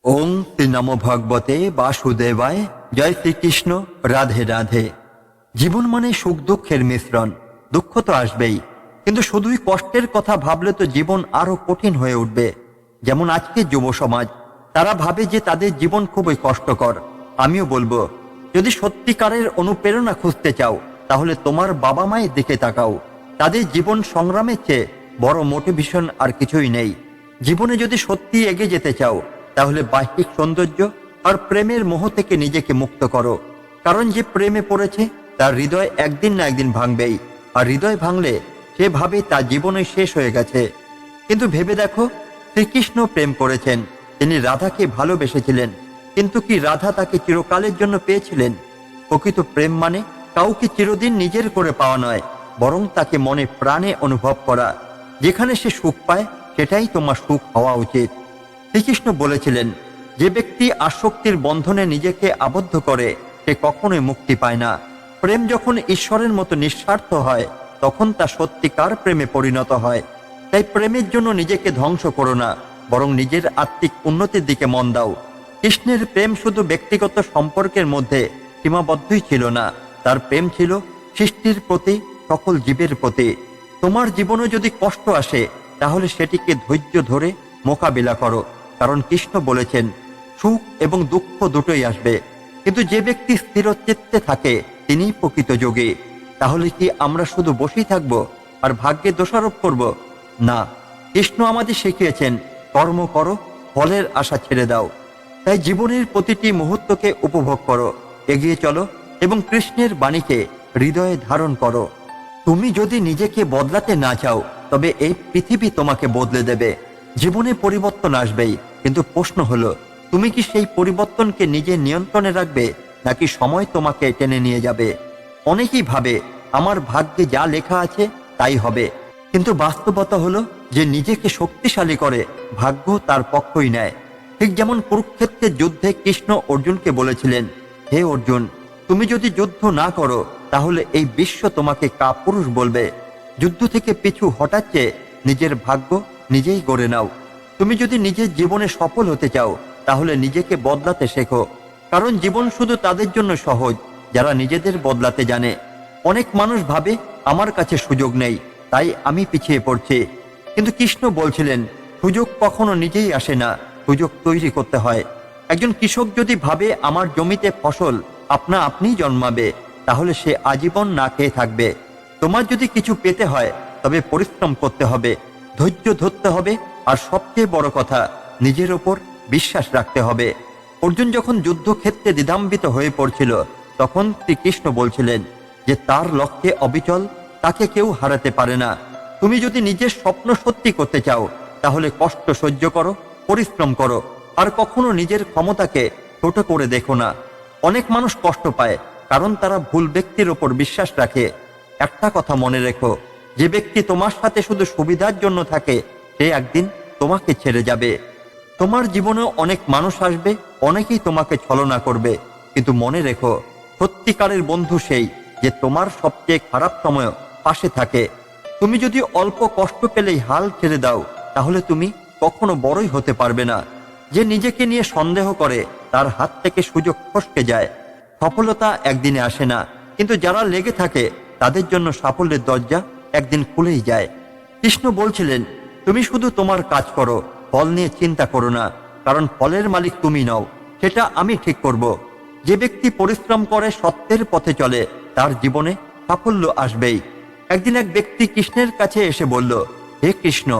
ওং শ্রী নমো ভগবতে বাসুদেবায়। জয় শ্রীকৃষ্ণ। রাধে রাধে। জীবন মানে সুখ দুঃখের মিশ্রণ। দুঃখ তো আসবেই, কিন্তু শুধুই কষ্টের কথা ভাবলে তো জীবন আরো কঠিন হয়ে উঠবে। যেমন আজকের যুব সমাজ, তারা ভাবে যে তাদের জীবন খুবই কষ্টকর। আমিও বলবো, যদি সত্যিকারের অনুপ্রেরণা খুঁজতে চাও, তাহলে তোমার বাবা মায়ের দিকে তাকাও। তাদের জীবন সংগ্রামের চেয়ে বড় মোটিভেশন আর কিছুই নেই। জীবনে যদি সত্যি এগিয়ে যেতে চাও, তাহলে বাহ্যিক সৌন্দর্য আর প্রেমের মোহ থেকে নিজেকে মুক্ত করো। কারণ যে প্রেমে পড়েছে তার হৃদয় একদিন না একদিন ভাঙবেই, আর হৃদয় ভাঙলে সে ভাবে তার জীবনে শেষ হয়ে গেছে। কিন্তু ভেবে দেখো, শ্রীকৃষ্ণ প্রেম করেছেন, তিনি রাধাকে ভালোবেসেছিলেন, কিন্তু কি রাধা তাকে চিরকালের জন্য পেয়েছিলেন? প্রকৃত প্রেম মানে কাউকে চিরদিন নিজের করে পাওয়া নয়, বরং তাকে মনে প্রাণে অনুভব করা। যেখানে সে সুখ পায়, সেটাই তোমার সুখ হওয়া উচিত। শ্রীকৃষ্ণ বলেছিলেন, যে ব্যক্তি আসক্তির বন্ধনে নিজেকে আবদ্ধ করে সে কখনোই মুক্তি পায় না। প্রেম যখন ঈশ্বরের মতো নিঃস্বার্থ হয়, তখন তা সত্যিকার প্রেমে পরিণত হয়। তাই প্রেমের জন্য নিজেকে ধ্বংস করো না, বরং নিজের আত্মিক উন্নতির দিকে মন দাও। কৃষ্ণের প্রেম শুধু ব্যক্তিগত সম্পর্কের মধ্যে সীমাবদ্ধই ছিল না, তার প্রেম ছিল সৃষ্টির প্রতি, সকল জীবের প্রতি। তোমার জীবনে যদি কষ্ট আসে, তাহলে সেটিকে ধৈর্য ধরে মোকাবিলা করো, কারণ কৃষ্ণ বলেছেন, সুখ এবং দুঃখ দুটোই আসবে, কিন্তু যে ব্যক্তি স্থিরচিত্তে থাকে তিনিই প্রকৃত যোগী। তাহলে কি আমরা শুধু বসেই থাকবো আর ভাগ্যে দোষারোপ করব? না, কৃষ্ণ আমাদের শিখিয়েছেন, কর্ম করো, ফলের আশা ছেড়ে দাও। তাই জীবনের প্রতিটি মুহূর্তকে উপভোগ করো, এগিয়ে চলো এবং কৃষ্ণের বাণীকে হৃদয়ে ধারণ করো। তুমি যদি নিজেকে বদলাতে না চাও, তবে এই পৃথিবী তোমাকে বদলে দেবে। জীবনে পরিবর্তন আসবেই, কিন্তু প্রশ্ন হলো, তুমি কি সেই পরিবর্তনকে নিজের নিয়ন্ত্রণে রাখবে, নাকি সময় তোমাকে টেনে নিয়ে যাবে? অনেকেই ভাবে, আমার ভাগ্যে যা লেখা আছে তাই হবে, কিন্তু বাস্তবতা হলো যে নিজেকে শক্তিশালী করে ভাগ্য তার পক্ষই নেয়। ঠিক যেমন কুরুক্ষেত্রের যুদ্ধে কৃষ্ণ অর্জুনকে বলেছিলেন, হে অর্জুন, তুমি যদি যুদ্ধ না করো, তাহলে এই বিশ্ব তোমাকে কাপুরুষ বলবে। যুদ্ধ থেকে পিছু হঠাৎ চেয়ে নিজের ভাগ্য নিজেই গড়ে নাও। তুমি যদি নিজের জীবনে সফল হতে চাও, তাহলে নিজেকে বদলাতে শেখো, কারণ জীবন শুধু তাদের জন্য সহজ যারা নিজেদের বদলাতে জানে। অনেক মানুষ ভাবে, আমার কাছে সুযোগ নেই, তাই আমি পিছিয়ে পড়ছি। কিন্তু কৃষ্ণ বলছিলেন, সুযোগ কখনো নিজেই আসে না, সুযোগ তৈরি করতে হয়। একজন কৃষক যদি ভাবে আমার জমিতে ফসল আপনা আপনিই জন্মাবে, তাহলে সে আজীবন না খেয়ে থাকবে। তোমার যদি কিছু পেতে হয়, তবে পরিশ্রম করতে হবে, ধৈর্য ধরতে হবে, আর সবচেয়ে বড় কথা, নিজের ওপর বিশ্বাস রাখতে হবে। অর্জুন যখন যুদ্ধক্ষেত্রে দ্বিধান্বিত হয়ে পড়ছিল, তখন শ্রীকৃষ্ণ বলছিলেন যে তার লক্ষ্যে অবিচল, তাকে কেউ হারাতে পারে না। তুমি যদি নিজের স্বপ্ন সত্যি করতে চাও, তাহলে কষ্ট সহ্য করো, পরিশ্রম করো, আর কখনো নিজের ক্ষমতাকে ছোট করে দেখো না। অনেক মানুষ কষ্ট পায় কারণ তারা ভুল ব্যক্তির ওপর বিশ্বাস রাখে। একটা কথা মনে রেখো, যে ব্যক্তি তোমার সাথে শুধু সুবিধার জন্য থাকে, সে একদিন তোমাকে ছেড়ে যাবে। তোমার জীবনেও অনেক মানুষ আসবে, অনেকেই তোমাকে ছলনা করবে, কিন্তু মনে রেখো, সত্যিকারের বন্ধু সেই যে তোমার সবচেয়ে খারাপ সময় পাশে থাকে। তুমি যদি অল্প কষ্ট পেলেই হাল ছেড়ে দাও, তাহলে তুমি কখনো বড়ই হতে পারবে না। যে নিজেকে নিয়ে সন্দেহ করে, তার হাত থেকে সুযোগ ফসকে যায়। সফলতা একদিনে আসে না, কিন্তু যারা লেগে থাকে তাদের জন্য সাফল্যের দরজা একদিন খুলেই যায়। কৃষ্ণ বলছিলেন, তুমি শুধু তোমার কাজ করো, ফল নিয়ে চিন্তা করো না, কারণ ফলের মালিক তুমি নও, সেটা আমি ঠিক করব। যে ব্যক্তি পরিশ্রম করে, সত্যের পথে চলে, তার জীবনে সাফল্য আসবেই। একদিন এক ব্যক্তি কৃষ্ণের কাছে এসে বলল, হে কৃষ্ণ,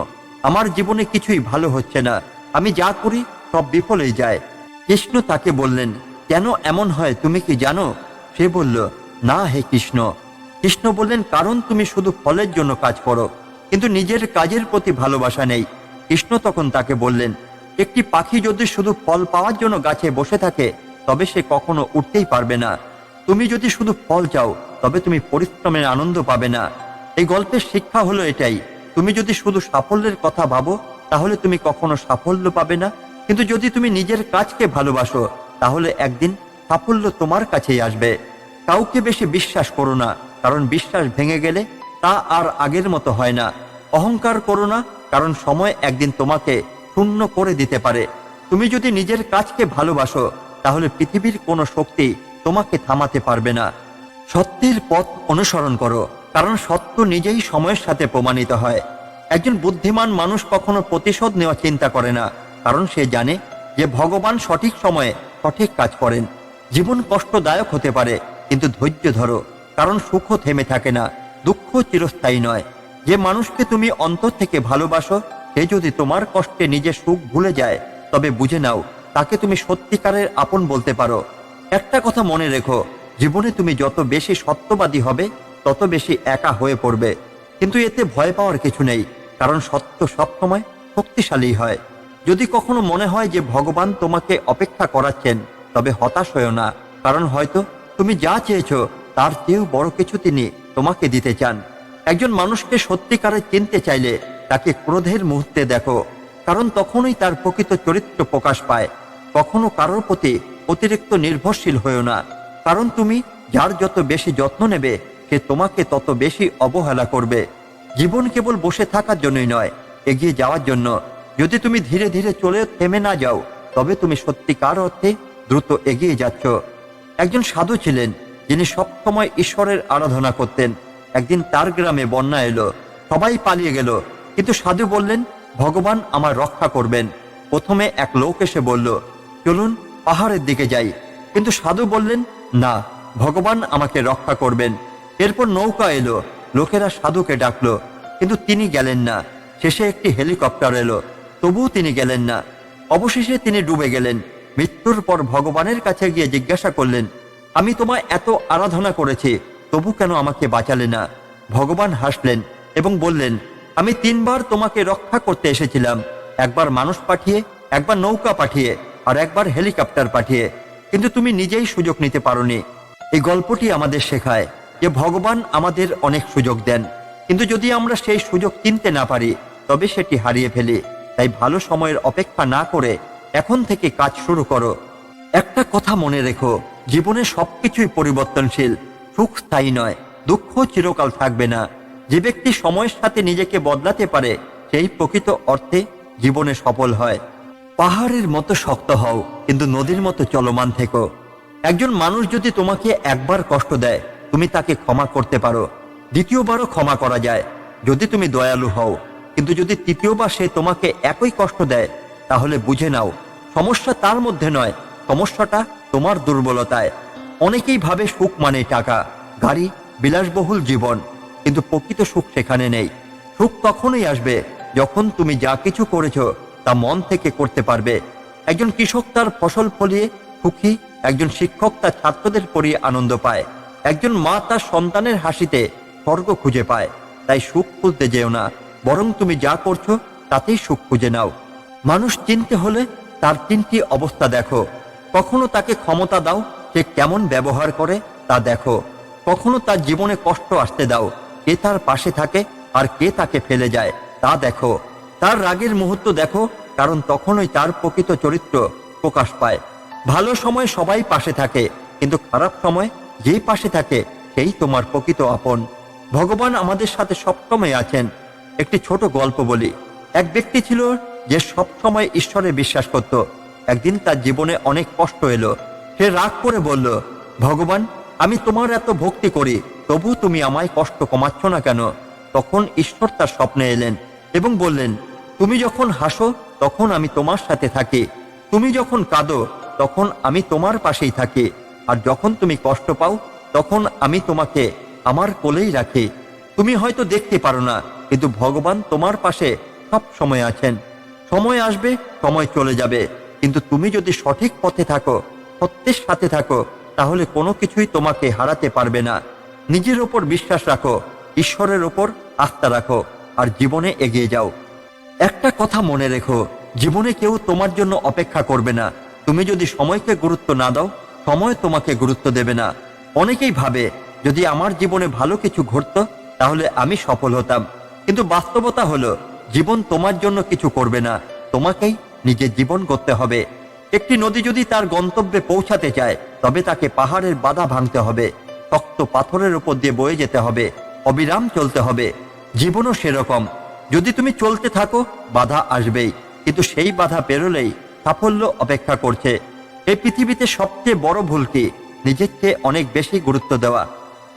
আমার জীবনে কিছুই ভালো হচ্ছে না, আমি যা করি সব বিফলেই যায়। কৃষ্ণ তাকে বললেন, কেন এমন হয় তুমি কি জানো? সে বলল, না হে কৃষ্ণ। কৃষ্ণ বললেন, কারণ তুমি শুধু ফলের জন্য কাজ করো, কিন্তু নিজের কাজের প্রতি ভালোবাসা নেই। কৃষ্ণ তখন তাকে বললেন, একটি পাখি যদি শুধু ফল পাওয়ার জন্য গাছে বসে থাকে, তবে সে কখনো উঠতেই পারবে না। তুমি যদি শুধু ফল চাও, তবে তুমি পরিশ্রমের আনন্দ পাবে না। এই গল্পের শিক্ষা হলো এটাই, তুমি যদি শুধু সাফল্যের কথা ভাবো, তাহলে তুমি কখনো সাফল্য পাবে না। কিন্তু যদি তুমি নিজের কাজকে ভালোবাসো, তাহলে একদিন সাফল্য তোমার কাছেই আসবে। কাউকে বেশি বিশ্বাস করো না, কারণ বিশ্বাস ভেঙে গেলে তা আর আগের মতো হয় না। অহংকার করো না, কারণ সময় একদিন তোমাকে শূন্য করে দিতে পারে। তুমি যদি নিজের কাজকে ভালোবাসো তাহলে পৃথিবীর কোনো শক্তি তোমাকে থামাতে পারবে না। সত্যের পথ অনুসরণ করো, কারণ সত্য নিজেই সময়ের সাথে প্রমাণিত হয়। একজন বুদ্ধিমান মানুষ কখনো প্রতিশোধ নেওয়া চিন্তা করে না, কারণ সে জানে যে ভগবান সঠিক সময়ে সঠিক কাজ করেন। জীবন কষ্টদায়ক হতে পারে, কিন্তু ধৈর্য ধরো, কারণ সুখও থেমে থাকে না, দুঃখ চিরস্থায়ী নয়। যে মানুষকে তুমি অন্তর থেকে ভালোবাসো সে যদি তোমার কষ্টে নিজের সুখ ভুলে যায়, তবে বুঝে নাও তাকে তুমি সত্যিকারের আপন বলতে পারো। একটা কথা মনে রেখো, জীবনে তুমি যত বেশি সত্যবাদী হবে তত বেশি একা হয়ে পড়বে। কিন্তু এতে ভয় পাওয়ার কিছু নেই, কারণ সত্য সবসময় শক্তিশালী হয়। যদি কখনো মনে হয় যে ভগবান তোমাকে অপেক্ষা করাচ্ছেন, তবে হতাশ হয়েও না, কারণ হয়তো তুমি যা চেয়েছো তার চেয়েও বড় কিছু তিনি তোমাকে দিতে চান। একজন মানুষকে সত্যিকারে চিনতে চাইলে তাকে ক্রোধের মুহূর্তে দেখো, কারণ তখনই তার প্রকৃত চরিত্র প্রকাশ পায়। কখনো কারোর প্রতি অতিরিক্ত নির্ভরশীল হয়েও না, কারণ তুমি যার যত বেশি যত্ন নেবে সে তোমাকে তত বেশি অবহেলা করবে। জীবন কেবল বসে থাকার জন্যই নয়, এগিয়ে যাওয়ার জন্য। যদি তুমি ধীরে ধীরে চলে থেমে না যাও, তবে তুমি সত্যিকার অর্থে দ্রুত এগিয়ে যাচ্ছ। একজন সাধু ছিলেন যিনি সবসময় ঈশ্বরের আরাধনা করতেন। একদিন তার গ্রামে বন্যা এলো, সবাই পালিয়ে গেল, কিন্তু সাধু বললেন, ভগবান আমার রক্ষা করবেন। প্রথমে এক লোক এসে বলল, চলুন পাহাড়ের দিকে যাই, কিন্তু সাধু বললেন, না, ভগবান আমাকে রক্ষা করবেন। এরপর নৌকা এলো, লোকেরা সাধুকে ডাকলো, কিন্তু তিনি গেলেন না। শেষে একটি হেলিকপ্টার এলো, তবুও তিনি গেলেন না। অবশেষে তিনি ডুবে গেলেন। মৃত্যুর পর ভগবানের কাছে গিয়ে জিজ্ঞাসা করলেন, আমি তোমায় এত আরাধনা করেছি, তবু কেন আমাকে বাঁচালে না? ভগবান হাসলেন এবং বললেন, আমি 3 বার তোমাকে রক্ষা করতে এসেছিলাম, একবার মানুষ পাঠিয়ে, একবার নৌকা পাঠিয়ে, আর একবার হেলিকপ্টার পাঠিয়ে, কিন্তু তুমি নিজেই সুযোগ নিতে পারোনি। এই গল্পটি আমাদের শেখায় যে ভগবান আমাদের অনেক সুযোগ দেন, কিন্তু যদি আমরা সেই সুযোগ চিনতে না পারি তবে সেটি হারিয়ে ফেলি। তাই ভালো সময়ের অপেক্ষা না করে এখন থেকে কাজ শুরু করো। একটা কথা মনে রেখো, জীবনে সবকিছুই পরিবর্তনশীল, সুখ স্থায়ী নয়, দুঃখ চিরকাল থাকবে না। যে ব্যক্তি সময়ের সাথে নিজেকে বদলাতে পারে সেই প্রকৃত অর্থে জীবনে সফল হয়। পাহাড়ের মতো শক্ত হও, কিন্তু নদীর মতো চলমান থেকো। একজন মানুষ যদি তোমাকে একবার কষ্ট দেয়, তুমি তাকে ক্ষমা করতে পারো, দ্বিতীয়বারও ক্ষমা করা যায় যদি তুমি দয়ালু হও। কিন্তু যদি তৃতীয়বার সে তোমাকে একই কষ্ট দেয়, তাহলে বুঝে নাও সমস্যা তার মধ্যে নয়, সমস্যাটা তোমার দুর্বলতায়। অনেকেই ভাবে সুখ মানে টাকা, গাড়ি, বিলাসবহুল জীবন, কিন্তু প্রকৃত সুখ সেখানে নেই। সুখ তখনই আসবে যখন তুমি যা কিছু করেছো তা মন থেকে করতে পারবে। একজন কৃষক তার ফসল ফলিয়ে সুখী, একজন শিক্ষক তার ছাত্রদের পড়িয়ে আনন্দ পায়, একজন মা তার সন্তানের হাসিতে স্বর্গ খুঁজে পায়। তাই সুখ খুঁজতে যেও না, বরং তুমি যা করছো তাতেই সুখ খুঁজে নাও। মানুষ চিনতে হলে তার 3টি অবস্থা দেখো। কখনো তাকে ক্ষমতা দাও, সে কেমন ব্যবহার করে তা দেখো। কখনো তার জীবনে কষ্ট আসতে দাও, কে তার পাশে থাকে আর কে তাকে ফেলে যায় তা দেখো। তার রাগের মুহূর্ত দেখো, কারণ তখনই তার প্রকৃত চরিত্র প্রকাশ পায়। ভালো সময় সবাই পাশে থাকে, কিন্তু খারাপ সময় যেই পাশে থাকে সেই তোমার প্রকৃত আপন। ভগবান আমাদের সাথে সবসময় আছেন। একটি ছোট গল্প বলি। এক ব্যক্তি ছিল যে সবসময় ঈশ্বরে বিশ্বাস করত। একদিন তার জীবনে অনেক কষ্ট এলো। সে রাগ করে বলল, ভগবান, আমি তোমার এত ভক্তি করি, তবু তুমি আমায় কষ্ট কমাচ্ছ না কেন? তখন ঈশ্বর তার স্বপ্নে এলেন এবং বললেন, তুমি যখন হাসো তখন আমি তোমার সাথে থাকি, তুমি যখন কাঁদো তখন আমি তোমার পাশেই থাকি, আর যখন তুমি কষ্ট পাও তখন আমি তোমাকে আমার কোলেই রাখি। তুমি হয়তো দেখতে পারো না, কিন্তু ভগবান তোমার পাশে সব সময় আছেন। সময় আসবে, সময় চলে যাবে, কিন্তু তুমি যদি সঠিক পথে থাকো, সত্যের সাথে থাকো, তাহলে কোনো কিছুই তোমাকে হারাতে পারবে না। নিজের ওপর বিশ্বাস রাখো, ঈশ্বরের ওপর আস্থা রাখো, আর জীবনে এগিয়ে যাও। একটা কথা মনে রেখো, জীবনে কেউ তোমার জন্য অপেক্ষা করবে না। তুমি যদি সময়কে গুরুত্ব না দাও, সময় তোমাকে গুরুত্ব দেবে না। অনেকেই ভাবে, যদি আমার জীবনে ভালো কিছু ঘটতো তাহলে আমি সফল হতাম, কিন্তু বাস্তবতা হলো জীবন তোমার জন্য কিছু করবে না, তোমাকেই নিজের জীবন গড়তে হবে। একটি নদী যদি তার গন্তব্যে পৌঁছাতে চায়, তবে তাকে পাহাড়ের বাধা ভাঙতে হবে, শক্ত পাথরের উপর দিয়ে বয়ে যেতে হবে, অবিরাম চলতে হবে। জীবনও সেরকম, যদি তুমি চলতে থাকো বাধা আসবেই, কিন্তু সেই বাধা পেরোলেই সাফল্য অপেক্ষা করছে। এই পৃথিবীতে সবচেয়ে বড় ভুল কি? নিজের চেয়ে অনেক বেশি গুরুত্ব দেওয়া।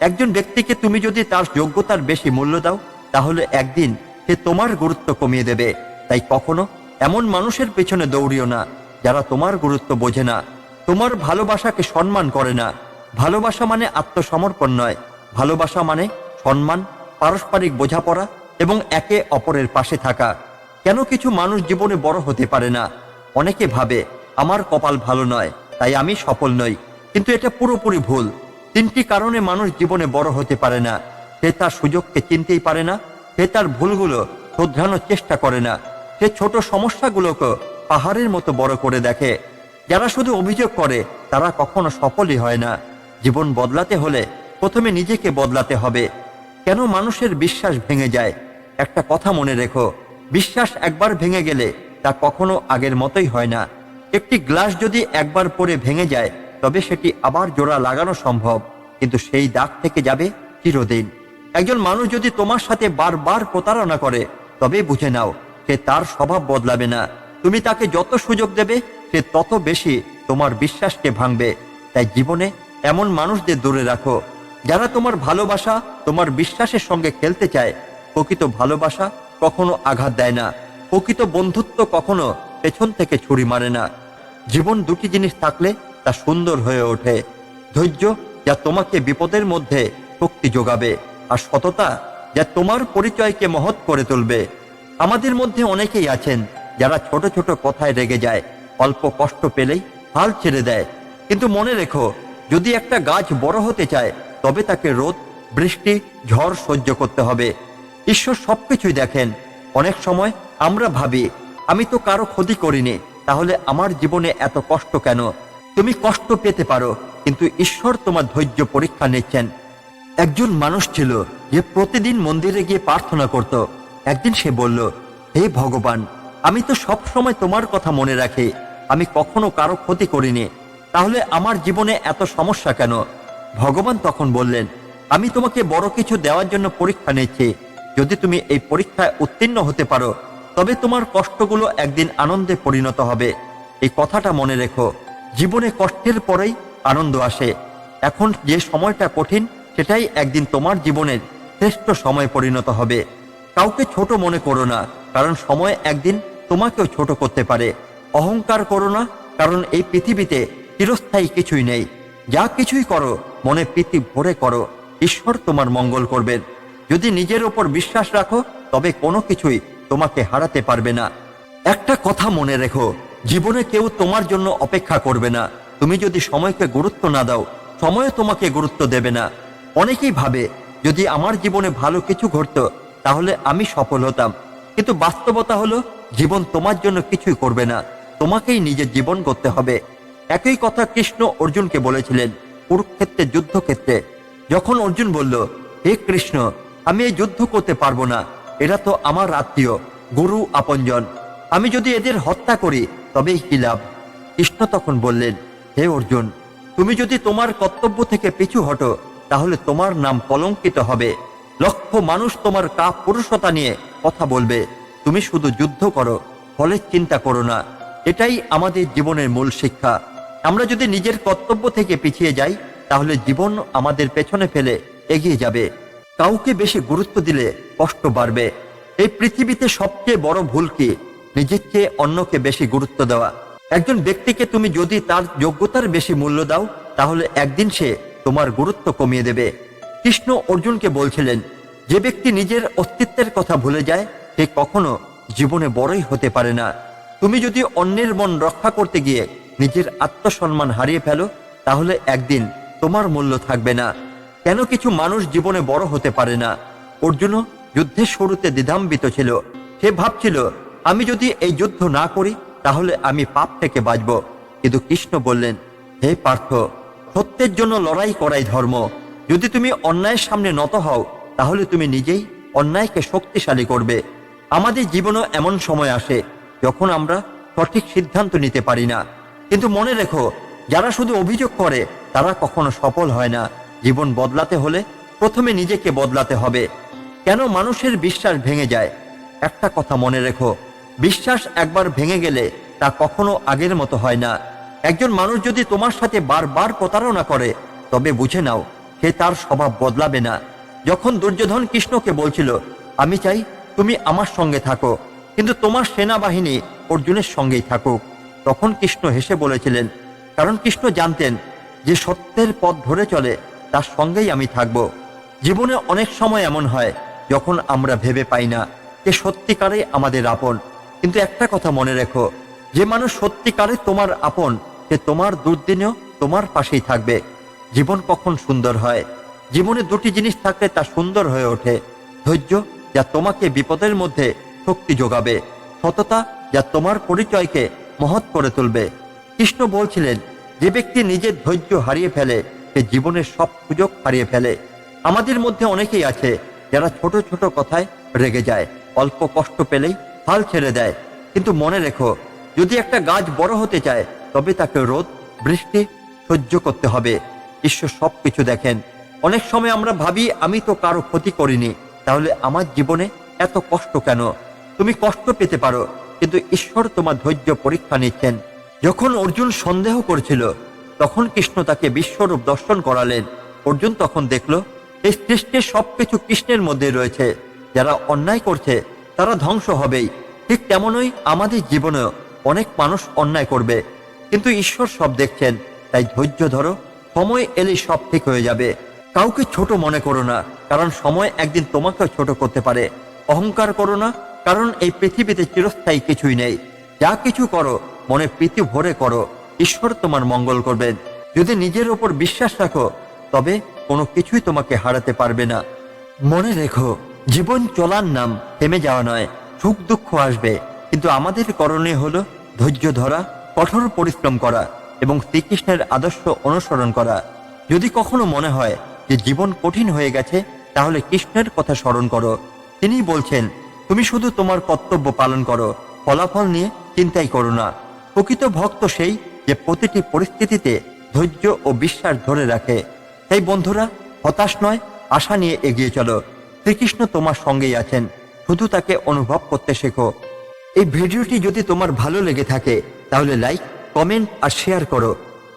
একজন ব্যক্তিকে তুমি যদি তার যোগ্যতার বেশি মূল্য দাও, তাহলে একদিন সে তোমার গুরুত্ব কমিয়ে দেবে। তাই কখনো এমন মানুষের পেছনে দৌড়িও না যারা তোমার গুরুত্ব বোঝে না, তোমার ভালোবাসাকে সম্মান করে না। ভালোবাসা মানে আত্মসমর্পণ নয়, ভালোবাসা মানে সম্মান, পারস্পরিক বোঝাপড়া এবং একে অপরের পাশে থাকা। কেন কিছু মানুষ জীবনে বড় হতে পারে না? অনেকে ভাবে আমার কপাল ভালো নয়, তাই আমি সফল নই, কিন্তু এটা পুরোপুরি ভুল। 3টি কারণে মানুষ জীবনে বড় হতে পারে না। সে তার সুযোগকে চিনতেই পারে না, সে তার ভুলগুলো শোধরানোর চেষ্টা করে না, সে ছোট সমস্যাগুলোকে পাহাড়ের মতো বড় করে দেখে। যারা শুধু অভিযোগ করে তারা কখনো সফলই হয় না। জীবন বদলাতে হলে প্রথমে নিজেকে বদলাতে হবে। কেন মানুষের বিশ্বাস ভেঙে যায়? একটা কথা মনে রেখো, বিশ্বাস একবার ভেঙে গেলে তা কখনো আগের মতোই হয় না। একটি গ্লাস যদি একবার পরে ভেঙে যায়, তবে সেটি আবার জোড়া লাগানো সম্ভব, কিন্তু সেই দাগ থেকে যাবে চিরদিন। একজন মানুষ যদি তোমার সাথে বারবার প্রতারণা করে, তবে বুঝে নাও সে তার স্বভাব বদলাবে না। তুমি তাকে যত সুযোগ দেবে, সে তত বেশি তোমার বিশ্বাসকে ভাঙবে। তাই জীবনে এমন মানুষদের দূরে রাখো যারা তোমার ভালোবাসা, তোমার বিশ্বাসের সঙ্গে খেলতে চায়। প্রকৃত ভালোবাসা কখনো আঘাত দেয় না, প্রকৃত বন্ধুত্ব কখনো পেছন থেকে ছুরি মারে না। জীবন 2টি জিনিস থাকলে তা সুন্দর হয়ে ওঠে: ধৈর্য, যা তোমাকে বিপদের মধ্যে শক্তি যোগাবে, আর সততা, যা তোমার পরিচয়কে মহৎ করে তুলবে। আমাদের মধ্যে অনেকেই আছেন যারা ছোট ছোট কথায় রেগে যায়, অল্প কষ্ট পেলেই হাল ছেড়ে দেয়। কিন্তু মনে রেখো, যদি একটা গাছ বড় হতে চায়, তবে তাকে রোদ, বৃষ্টি, ঝড় সহ্য করতে হবে। ঈশ্বর সবকিছুই দেখেন। অনেক সময় আমরা ভাবি, আমি তো কারো ক্ষতি করিনি, তাহলে আমার জীবনে এত কষ্ট কেন? তুমি কষ্ট পেতে পারো, কিন্তু ঈশ্বর তোমার ধৈর্য পরীক্ষা নিচ্ছেন। একজন মানুষ ছিল যে প্রতিদিন মন্দিরে গিয়ে প্রার্থনা করত। একদিন সে বলল, হে ভগবান, আমি তো সব সময় তোমার কথা মনে রাখি, আমি কখনো কারো ক্ষতি করিনি, তাহলে আমার জীবনে এত সমস্যা কেন? ভগবান তখন বললেন, আমি তোমাকে বড় কিছু দেওয়ার জন্য পরীক্ষা নিচ্ছি। যদি তুমি এই পরীক্ষায় উত্তীর্ণ হতে পারো, তবে তোমার কষ্টগুলো একদিন আনন্দে পরিণত হবে। এই কথাটা মনে রেখো, জীবনে কষ্টের পরেই আনন্দ আসে। এখন যে সময়টা কঠিন, সেটাই একদিন তোমার জীবনের শ্রেষ্ঠ সময় পরিণত হবে। কাউকে ছোট মনে করো না, কারণ সময় একদিন তোমাকেও ছোট করতে পারে। অহংকার করো না, কারণ এই পৃথিবীতে চিরস্থায়ী কিছুই নেই। যা কিছুই করো, মনে প্রীতি ভরে করো, ঈশ্বর তোমার মঙ্গল করবেন। যদি নিজের ওপর বিশ্বাস রাখো, তবে কোনো কিছুই তোমাকে হারাতে পারবে না। একটা কথা মনে রেখো, জীবনে কেউ তোমার জন্য অপেক্ষা করবে না। তুমি যদি সময়কে গুরুত্ব না দাও, সময় তোমাকে গুরুত্ব দেবে না। অনেকেই ভাবে, যদি আমার জীবনে ভালো কিছু ঘটতো, তাহলে আমি সফল হতাম। কিন্তু বাস্তবতা হলো, জীবন তোমার জন্য কিছুই করবে না, তোমাকেই নিজের জীবন করতে হবে। একই কথা কৃষ্ণ অর্জুনকে বলেছিলেন কুরুক্ষেত্রের যুদ্ধক্ষেত্রে। যখন অর্জুন বলল, হে কৃষ্ণ, আমি এই যুদ্ধ করতে পারবো না, এরা তো আমার আত্মীয়, গুরু, আপনজন, আমি যদি এদের হত্যা করি তবেই কি লাভ? কৃষ্ণ তখন বললেন, হে অর্জুন, তুমি যদি তোমার কর্তব্য থেকে পিছু হটো, তাহলে তোমার নাম কলঙ্কিত হবে। লক্ষ মানুষ তোমার কাপুরুষতা নিয়ে কথা বলবে, তুমি শুধু যুদ্ধ করো, ফলের চিন্তা করো না। এটাই আমাদের জীবনের মূল শিক্ষা। আমরা যদি নিজের কর্তব্য থেকে পিছিয়ে যাই, তাহলে জীবন আমাদের পেছনে ফেলে এগিয়ে যাবে। কাউকে বেশি গুরুত্ব দিলে কষ্ট বাড়বে। এই পৃথিবীতে সবচেয়ে বড় ভুল কি? নিজের চেয়ে অন্যকে বেশি গুরুত্ব দেওয়া। একজন ব্যক্তিকে তুমি যদি তার যোগ্যতার বেশি মূল্য দাও, তাহলে একদিন সে তোমার গুরুত্ব কমিয়ে দেবে। কৃষ্ণ অর্জুনকে বলছিলেন, যে ব্যক্তি নিজের অস্তিত্বের কথা ভুলে যায়, সে কখনো জীবনে বড়ই হতে পারে না। তুমি যদি অন্যের মন রক্ষা করতে গিয়ে নিজের আত্মসম্মান হারিয়ে ফেলো, তাহলে একদিন তোমার মূল্য থাকবে না। কেন কিছু মানুষ জীবনে বড় হতে পারে না? অর্জুনও যুদ্ধের শুরুতে দ্বিধান্বিত ছিল। সে ভাবছিল, আমি যদি এই যুদ্ধ না করি, তাহলে আমি পাপ থেকে বাঁচব। কিন্তু কৃষ্ণ বললেন, হে পার্থ, সত্যের জন্য লড়াই করাই ধর্ম। যদি তুমি অন্যায়ের সামনে নত হও, তাহলে তুমি নিজেই অন্যায়কে শক্তিশালী করবে। আমাদের জীবনও এমন সময় আসে যখন আমরা সঠিক সিদ্ধান্ত নিতে পারি না। কিন্তু মনে রেখো, যারা শুধু অভিযোগ করে তারা কখনো সফল হয় না। জীবন বদলাতে হলে প্রথমে নিজেকে বদলাতে হবে। কেন মানুষের বিশ্বাস ভেঙে যায়? একটা কথা মনে রেখো, বিশ্বাস একবার ভেঙে গেলে তা তা কখনো আগের মতো হয় না। একজন মানুষ যদি তোমার সাথে বারবার প্রতারণা করে তবে বুঝে নাও সে তার স্বভাব বদলাবে না। যখন দুর্যোধন কৃষ্ণকে বলছিল, আমি চাই তুমি আমার সঙ্গে থাকো, কিন্তু তোমার সেনাবাহিনী অর্জুনের সঙ্গেই থাকুক, তখন কৃষ্ণ হেসে বলেছিলেন, কারণ কৃষ্ণ জানতেন যে সত্যের পথ ধরে চলে তার সঙ্গেই আমি থাকব। জীবনে অনেক সময় এমন হয় যখন আমরা ভেবে পাই না যে সত্যিকারে আমাদের আপন, কিন্তু একটা কথা মনে রেখো, যে মানুষ সত্যিকারে তোমার আপন সে তোমার দুর্দিনেও তোমার পাশেই থাকবে। জীবন কখন সুন্দর হয়? জীবনে দুটি জিনিস থাকলে তা সুন্দর হয়ে ওঠে। ধৈর্য, যা তোমাকে বিপদের মধ্যে শক্তি যোগাবে, সততা, যা তোমার পরিচয়কে মহৎ করে তুলবে। কৃষ্ণ বলছিলেন, যে ব্যক্তি নিজের ধৈর্য হারিয়ে ফেলে সে জীবনের সব সুযোগ হারিয়ে ফেলে। আমাদের মধ্যে অনেকেই আছে যারা ছোট ছোট কথায় রেগে যায়, অল্প কষ্ট পেলেই হাল ছেড়ে দেয়। কিন্তু মনে রেখো, যদি একটা গাছ বড় হতে চায় তবে তাকে রোদ বৃষ্টি সহ্য করতে হবে। ঈশ্বর সবকিছু দেখেন। অনেক সময় আমরা ভাবি, আমি তো কারো ক্ষতি করিনি, তাহলে আমার জীবনে এত কষ্ট কেন? তুমি কষ্ট পেতে পারো, কিন্তু ঈশ্বর তোমার ধৈর্য পরীক্ষা নিচ্ছেন। যখন অর্জুন সন্দেহ করছিল তখন কৃষ্ণ তাকে বিশ্বরূপ দর্শন করালেন। অর্জুন তখন দেখল এই সৃষ্টির সবকিছু কৃষ্ণের মধ্যে রয়েছে। যারা অন্যায় করছে তারা ধ্বংস হবেই। ঠিক তেমনই আমাদের জীবনেও অনেক মানুষ অন্যায় করবে, কিন্তু ঈশ্বর সব দেখছেন। তাই ধৈর্য ধরো, সময় এলেই সব ঠিক হয়ে যাবে। কাউকে ছোট মনে করো না, কারণ সময় একদিন তোমাকেও ছোট করতে পারে। অহংকার করো না, কারণ এই পৃথিবীতে চিরস্থায়ী কিছুই নেই। যা কিছু করো মনে প্রীতি ভরে করো, ঈশ্বর তোমার মঙ্গল করবেন। যদি নিজের ওপর বিশ্বাস রাখো তবে কোনো কিছুই তোমাকে হারাতে পারবে না। মনে রেখো, জীবন চলার নাম থেমে যাওয়া নয়। সুখ দুঃখ আসবে, কিন্তু আমাদের করণীয় হলো ধৈর্য ধরা, কঠোর পরিশ্রম করা এবং শ্রীকৃষ্ণের আদর্শ অনুসরণ করা। যদি কখনো মনে হয় যে জীবন কঠিন হয়ে গেছে, তাহলে কৃষ্ণের কথা স্মরণ করো। তিনি বলছেন, তুমি শুধু তোমার কর্তব্য পালন করো, ফলাফল নিয়ে চিন্তাই করো না। প্রকৃত ভক্ত সেই যে প্রতিটি পরিস্থিতিতে ধৈর্য ও বিশ্বাস ধরে রাখে। তাই বন্ধুরা, হতাশ নয়, আশা নিয়ে এগিয়ে চলো। শ্রীকৃষ্ণ তোমার সঙ্গেই আছেন, শুধু তাকে অনুভব করতে শেখো। এই ভিডিওটি যদি তোমার ভালো লেগে থাকে তাহলে লাইক, কমেন্ট আর শেয়ার করো।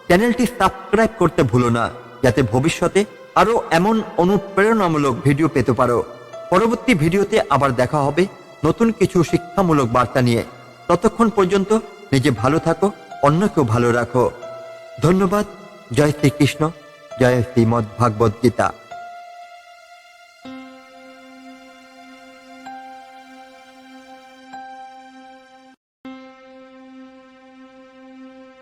চ্যানেলটি সাবস্ক্রাইব করতে ভুলো না, যাতে ভবিষ্যতে আরো এমন অনুপ্রেরণামূলক ভিডিও পেতে পারো। পরবর্তী ভিডিওতে আবার দেখা হবে নতুন কিছু শিক্ষামূলক বার্তা নিয়ে। ততক্ষণ পর্যন্ত নিজে ভালো থাকো, অন্যকেও ভালো রাখো। ধন্যবাদ। জয় শ্রীকৃষ্ণ, জয় শ্রীমদ্ ভাগবত গীতা।